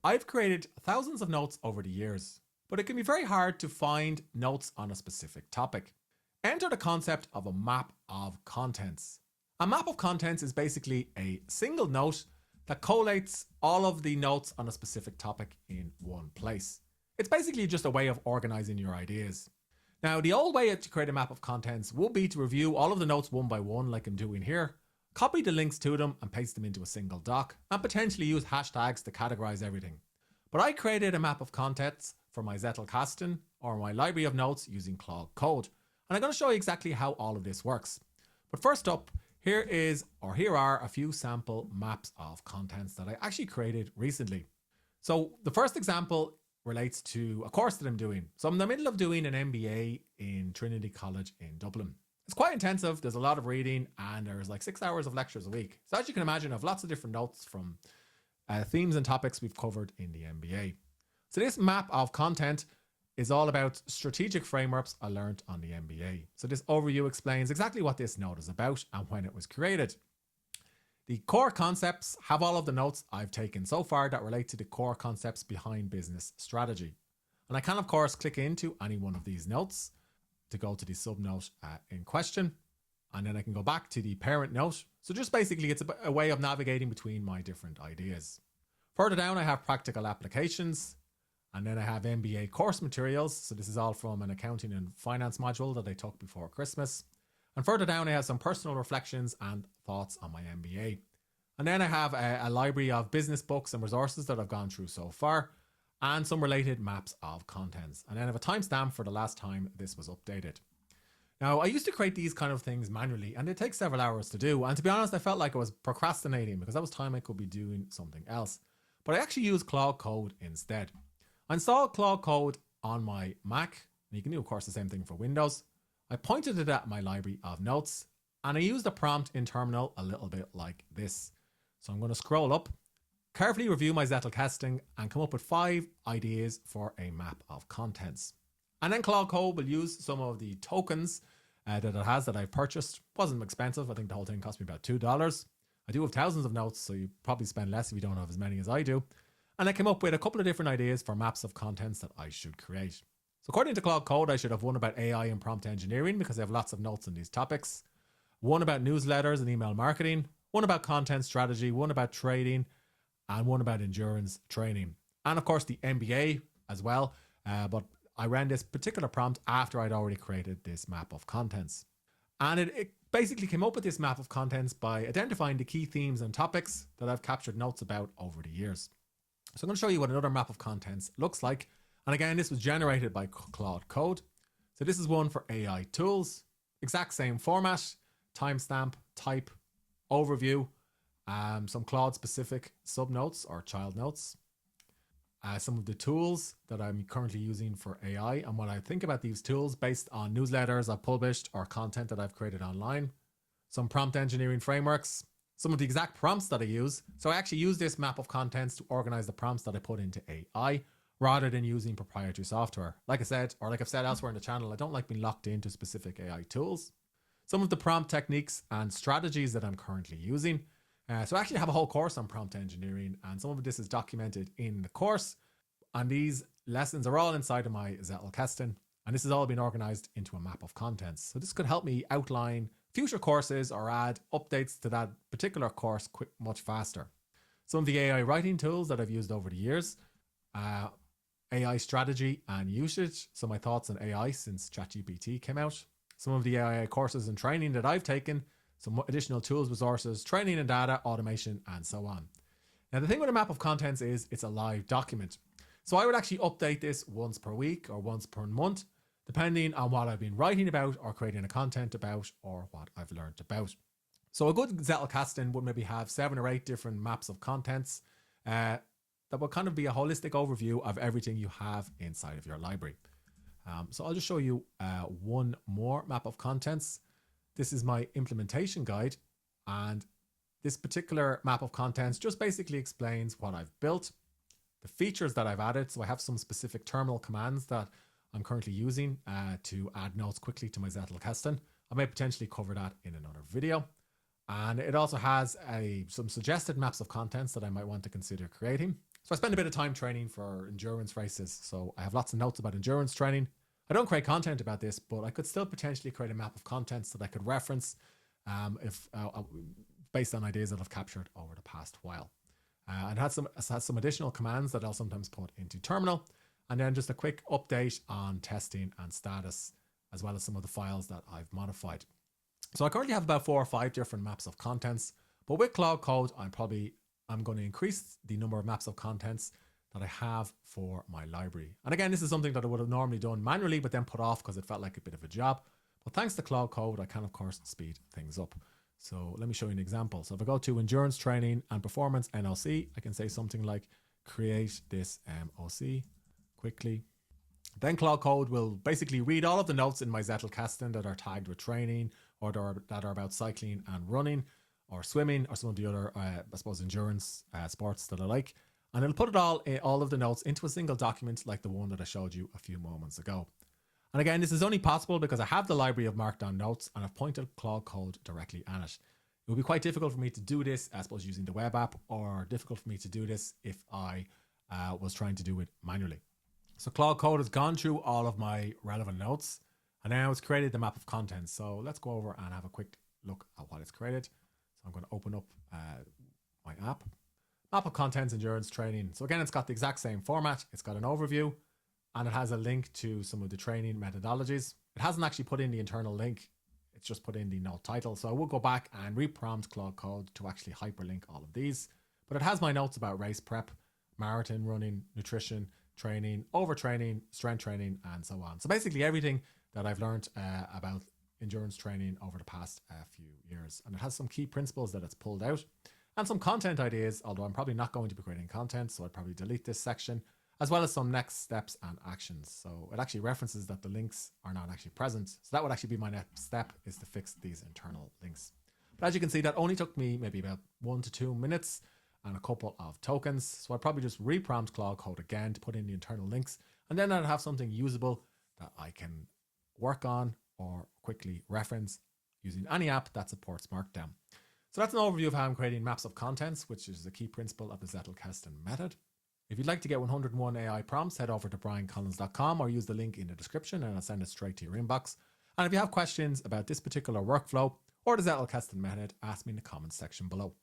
I've created thousands of notes over the years, but it can be very hard to find notes on a specific topic. Enter the concept of a map of contents. A map of contents is basically a single note that collates all of the notes on a specific topic in one place. It's basically just a way of organizing your ideas. Now, the old way to create a map of contents would be to review all of the notes one by one, like I'm doing here, copy the links to them and paste them into a single doc, and potentially use hashtags to categorize everything. But I created a map of contents for my Zettelkasten or my library of notes using Claude Code, and I'm going to show you exactly how all of this works. But first up, here are a few sample maps of contents that I actually created recently. So the first example relates to a course that I'm doing. So I'm in the middle of doing an MBA in Trinity College in Dublin. It's quite intensive. There's a lot of reading and there's like 6 hours of lectures a week. So as you can imagine, I have lots of different notes from themes and topics we've covered in the MBA. So this map of content is all about strategic frameworks I learned on the MBA. So this overview explains exactly what this note is about and when it was created. The core concepts have all of the notes I've taken so far that relate to the core concepts behind business strategy. And I can, of course, click into any one of these notes to go to the subnote in question. And then I can go back to the parent note. So just basically, it's a way of navigating between my different ideas. Further down, I have practical applications. And then I have MBA course materials. So this is all from an accounting and finance module that I took before Christmas. And further down, I have some personal reflections and thoughts on my MBA. And then I have a library of business books and resources that I've gone through so far, and some related maps of contents. And then I have a timestamp for the last time this was updated. Now, I used to create these kind of things manually, and it takes several hours to do. And to be honest, I felt like I was procrastinating because that was time I could be doing something else. But I actually used Claude Code instead. I installed Claude Code on my Mac, and you can do, of course, the same thing for Windows. I pointed it at my library of notes, and I used a prompt in terminal a little bit like this. So I'm going to scroll up, carefully review my Zettelkasten, and come up with 5 ideas for a map of contents. And then Claude Code will use some of the tokens that it has that I've purchased. Wasn't expensive. I think the whole thing cost me about $2. I do have thousands of notes, so you probably spend less if you don't have as many as I do. And I came up with a couple of different ideas for maps of contents that I should create. So according to Claude Code, I should have one about AI and prompt engineering because I have lots of notes on these topics. One about newsletters and email marketing. One about content strategy. One about trading. And one about endurance training. And of course the MBA as well. But I ran this particular prompt after I'd already created this map of contents. And it basically came up with this map of contents by identifying the key themes and topics that I've captured notes about over the years. So I'm going to show you what another map of contents looks like. And again, this was generated by Claude Code. So this is one for AI tools, exact same format, timestamp, type, overview, some Claude specific subnotes or child notes, some of the tools that I'm currently using for AI and what I think about these tools based on newsletters I've published or content that I've created online, some prompt engineering frameworks, some of the exact prompts that I use. So I actually use this map of contents to organize the prompts that I put into AI rather than using proprietary software. Like I said, or like I've said elsewhere in the channel, I don't like being locked into specific AI tools. Some of the prompt techniques and strategies that I'm currently using. So I actually have a whole course on prompt engineering, and some of this is documented in the course. And these lessons are all inside of my Zettelkasten, and this has all been organized into a map of contents. So this could help me outline future courses or add updates to that particular course much faster. Some of the AI writing tools that I've used over the years, AI strategy and usage, so my thoughts on AI since ChatGPT came out, some of the AI courses and training that I've taken, some additional tools, resources, training and data, automation, and so on. Now, the thing with a map of contents is it's a live document. So I would actually update this once per week or once per month, depending on what I've been writing about or creating a content about or what I've learned about. So a good Zettelkasten would maybe have 7 or 8 different maps of contents that will kind of be a holistic overview of everything you have inside of your library. So I'll just show you one more map of contents. This is my implementation guide, and this particular map of contents just basically explains what I've built, the features that I've added. So I have some specific terminal commands that I'm currently using to add notes quickly to my Zettelkasten. I may potentially cover that in another video. And it also has some suggested maps of contents that I might want to consider creating. So I spend a bit of time training for endurance races. So I have lots of notes about endurance training. I don't create content about this, but I could still potentially create a map of contents that I could reference if based on ideas that I've captured over the past while. And it has some additional commands that I'll sometimes put into terminal. And then just a quick update on testing and status, as well as some of the files that I've modified. So I currently have about 4 or 5 different maps of contents, but with Claude Code, I'm going to increase the number of maps of contents that I have for my library. And again, this is something that I would have normally done manually, but then put off because it felt like a bit of a job. But thanks to Claude Code, I can, of course, speed things up. So let me show you an example. So if I go to endurance training and performance NLC, I can say something like create this MOC quickly. Then Claude Code will basically read all of the notes in my Zettelkasten that are tagged with training or that are about cycling and running or swimming or some of the other, endurance sports that I like. And it'll put all of the notes into a single document like the one that I showed you a few moments ago. And again, this is only possible because I have the library of markdown notes and I've pointed Claude Code directly at it. It would be quite difficult for me to do this, I suppose, using the web app, or difficult for me to do this if I was trying to do it manually. So Claude Code has gone through all of my relevant notes and now it's created the map of contents. So let's go over and have a quick look at what it's created. So I'm going to open up my app. Map of contents, endurance training. So again, it's got the exact same format. It's got an overview and it has a link to some of the training methodologies. It hasn't actually put in the internal link. It's just put in the note title. So I will go back and reprompt Claude Code to actually hyperlink all of these. But it has my notes about race prep, marathon running, nutrition, training, overtraining, strength training, and so on. So basically everything that I've learned about endurance training over the past few years. And it has some key principles that it's pulled out and some content ideas, although I'm probably not going to be creating content, so I'd probably delete this section, as well as some next steps and actions. So it actually references that the links are not actually present. So that would actually be my next step, is to fix these internal links. But as you can see, that only took me maybe about 1 to 2 minutes and a couple of tokens. So I'd probably just reprompt Claude Code again to put in the internal links, and then I'd have something usable that I can work on or quickly reference using any app that supports Markdown. So that's an overview of how I'm creating maps of contents, which is a key principle of the Zettelkasten method. If you'd like to get 101 AI prompts, head over to bryancollins.com or use the link in the description and I'll send it straight to your inbox. And if you have questions about this particular workflow or the Zettelkasten method, ask me in the comments section below.